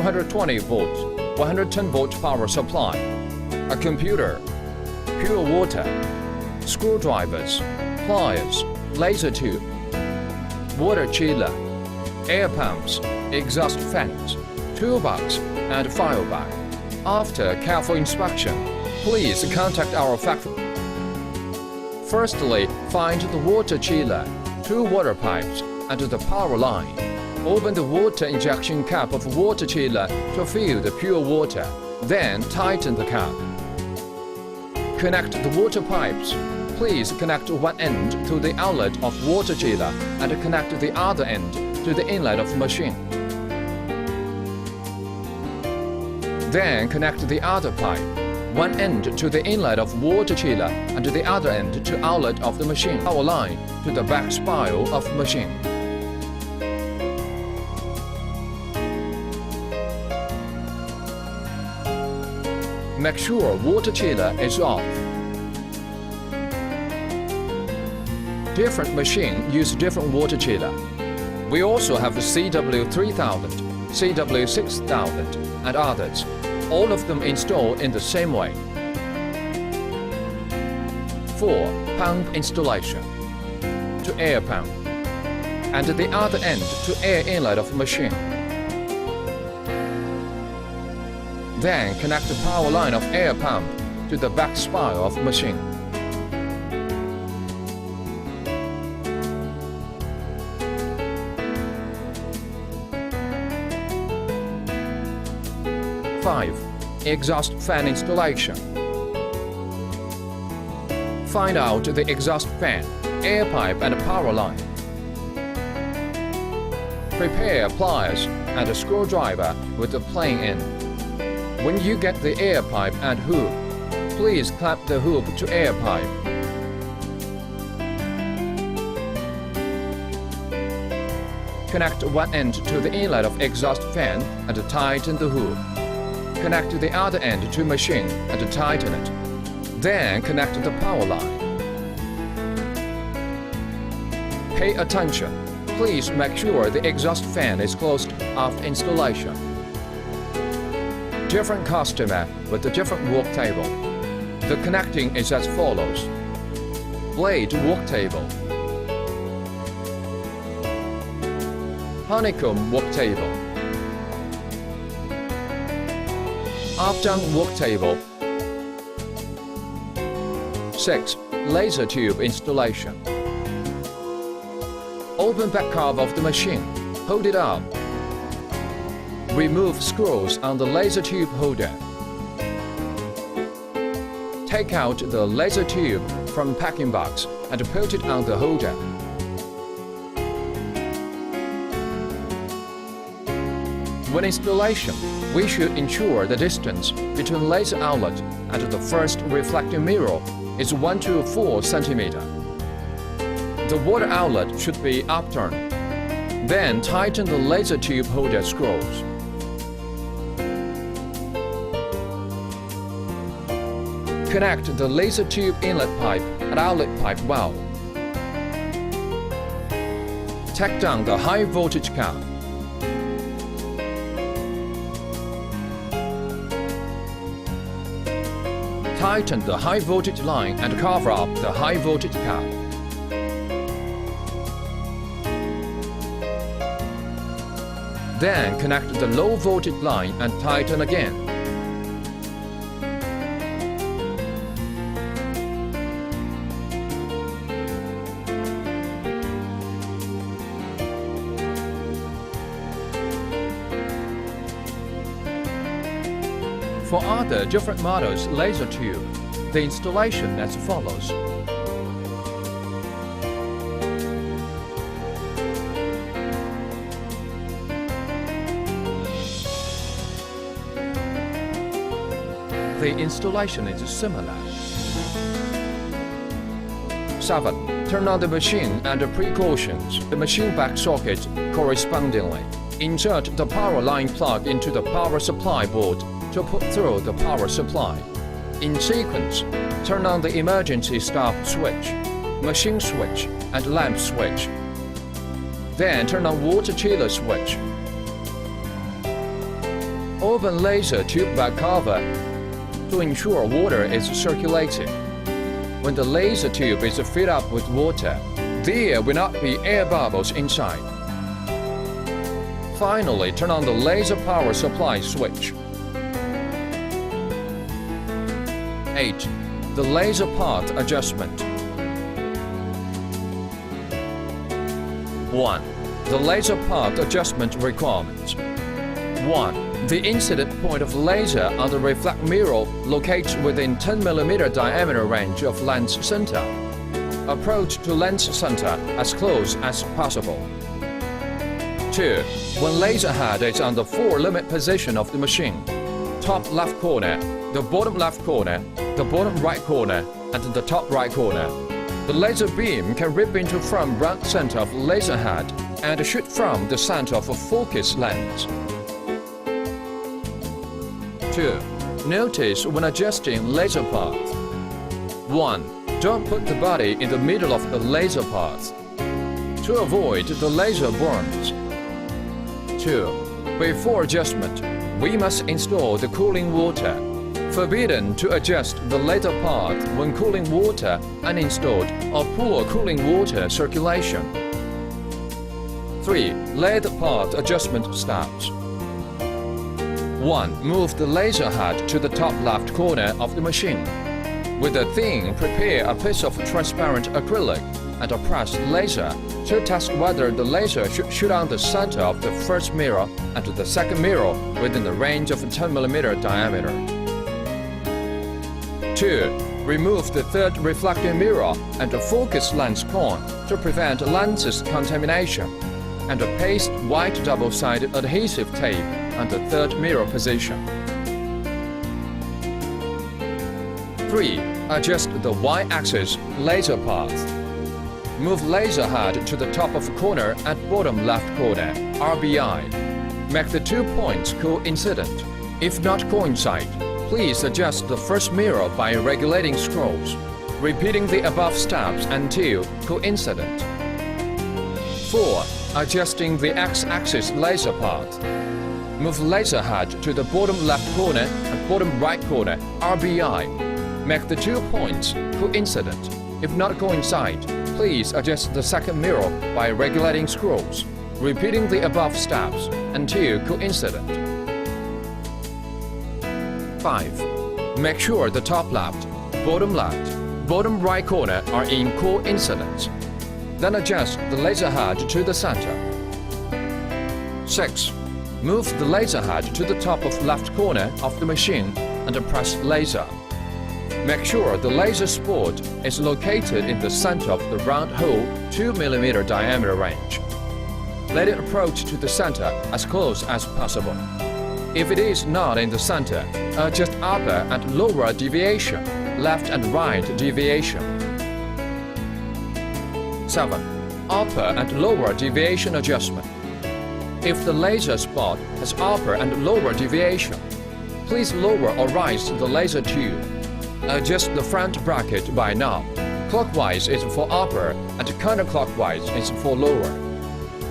220 volts, 110 volt power supply, a computer, pure water, screwdrivers, pliers, laser tube, water chiller, air pumps, exhaust fans, toolbox, and file bag. After careful inspection, please contact our factory. Firstly, find the water chiller, 2 water pipes, and the power line. Open the water injection cap of water chiller to fill the pure water, then tighten the cap. Connect the water pipes. Please connect one end to the outlet of water chiller and connect the other end to the inlet of machine. Then connect the other pipe, one end to the inlet of water chiller and the other end to outlet of the machine power line to the back spile of machine. Make sure water chiller is off. Different machines use different water chiller. We also have the CW3000, CW6000 and others, all of them installed in the same way. 4. Pump installation. To air pump. And the other end to air inlet of machine. Then connect the power line of air pump to the back spile of machine. Five. Exhaust fan installation. Find out the exhaust fan, air pipe and power line. Prepare pliers and a screwdriver with the plain end. When you get the air pipe and hoop, please clamp the hoop to air pipe. Connect one end to the inlet of exhaust fan and tighten the hoop. Connect the other end to machine and tighten it. Then connect the power line. Pay attention. Please make sure the exhaust fan is closed after installation. Different customer with a different work table. The connecting is as follows. Blade work table, honeycomb work table, up-down work table. 6. Laser tube installation. Open back cover of the machine. Hold it up. Remove screws on the laser tube holder. Take out the laser tube from packing box and put it on the holder. When installation, we should ensure the distance between laser outlet and the first reflecting mirror is 1 to 4 cm. The water outlet should be upturned. Then tighten the laser tube holder screws. Connect the laser tube inlet pipe and outlet pipe well. Take down the high voltage cap. Tighten the high voltage line and cover up the high voltage cap. Then connect the low voltage line and tighten again. For other different models laser tube, the installation as follows. The installation is similar. 7. Turn on the machine and the precautions. The machine back socket correspondingly. Insert the power line plug into the power supply board to put through the power supply. In sequence, turn on the emergency stop switch, machine switch, and lamp switch. Then turn on water chiller switch. Open laser tube back cover to ensure water is circulating. When the laser tube is filled up with water, there will not be air bubbles inside. Finally, turn on the laser power supply switch. 8. The laser path adjustment. 1. The laser path adjustment requirements. 1. The incident point of laser on the reflect mirror locates within 10 mm diameter range of lens center. Approach to lens center as close as possible. 2. When laser head is on the 4 limit position of the machine, top left corner, the bottom left corner, the bottom right corner, and the top right corner, the laser beam can rip into from round center of laser head and shoot from the center of a focus lens. 2. Notice when adjusting laser path. 1. Don't put the body in the middle of the laser path to avoid the laser burns. 2. Before adjustment, we must install the cooling water. Forbidden to adjust the laser path when cooling water uninstalled or poor cooling water circulation. 3. Laser path adjustment steps. 1. Move the laser head to the top left corner of the machine. With a thing, prepare a piece of transparent acrylic and press laser to test whether the laser should shoot on the center of the first mirror and the second mirror within the range of 10 mm diameter. 2. Remove the third reflecting mirror and the focus lens cone to prevent lenses contamination, and paste white double-sided adhesive tape on the third mirror position. 3. Adjust the Y-axis laser path. Move laser head to the top of corner and bottom left corner, RBI. Make the 2 points coincident. If not coincide, please adjust the first mirror by regulating screws, repeating the above steps until coincident. 4. Adjusting the X-axis laser path. Move laser head to the bottom left corner and bottom right corner, RBI. Make the 2 points coincident. If not coincide, please adjust the second mirror by regulating screws, repeating the above steps until coincident. 5. Make sure the top left, bottom right corner are in coincidence. Then adjust the laser head to the center. 6. Move the laser head to the top of left corner of the machine and press laser. Make sure the laser spot is located in the center of the round hole 2 mm diameter range. Let it approach to the center as close as possible. If it is not in the center, adjust upper and lower deviation, left and right deviation. 7. Upper and lower deviation adjustment. If the laser spot has upper and lower deviation, please lower or raise the laser tube. Adjust the front bracket by knob. Clockwise is for upper and counterclockwise is for lower,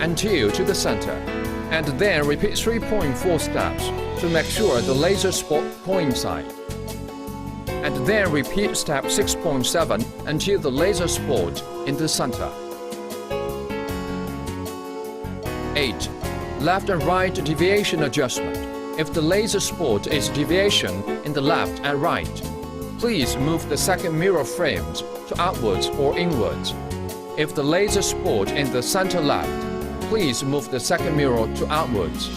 until to the center, and then repeat 3.4 steps to make sure the laser spot coincide. And then repeat step 6.7 until the laser spot in the center. 8. Left and right deviation adjustment. If the laser spot is deviation in the left and right, please move the second mirror frames to outwards or inwards. If the laser spot in the center left, please move the second mirror to outwards.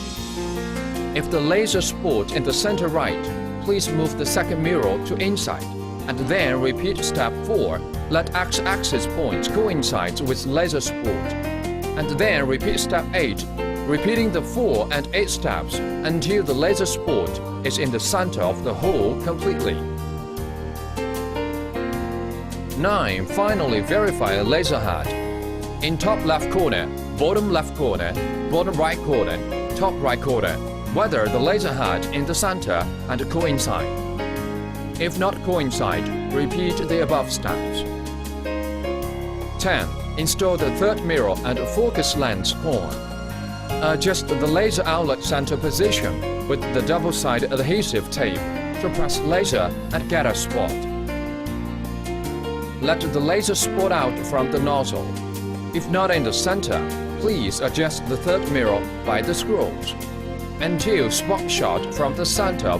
If the laser spot in the center right, please move the second mirror to inside, and then repeat step 4. Let X-axis points coincide with laser spot, and then repeat step 8, repeating the 4 and 8 steps until the laser spot is in the center of the hole completely. 9. Finally verify a laser head. In top left corner, bottom right corner, top right corner, whether the laser head in the center and coincide. If not coincide, repeat the above steps. 10. Install the third mirror and focus lens cone. Adjust the laser outlet center position with the double-side adhesive tape to press laser and get a spot. Let the laser spot out from the nozzle. If not in the center, please adjust the third mirror by the screws until spot shot from the center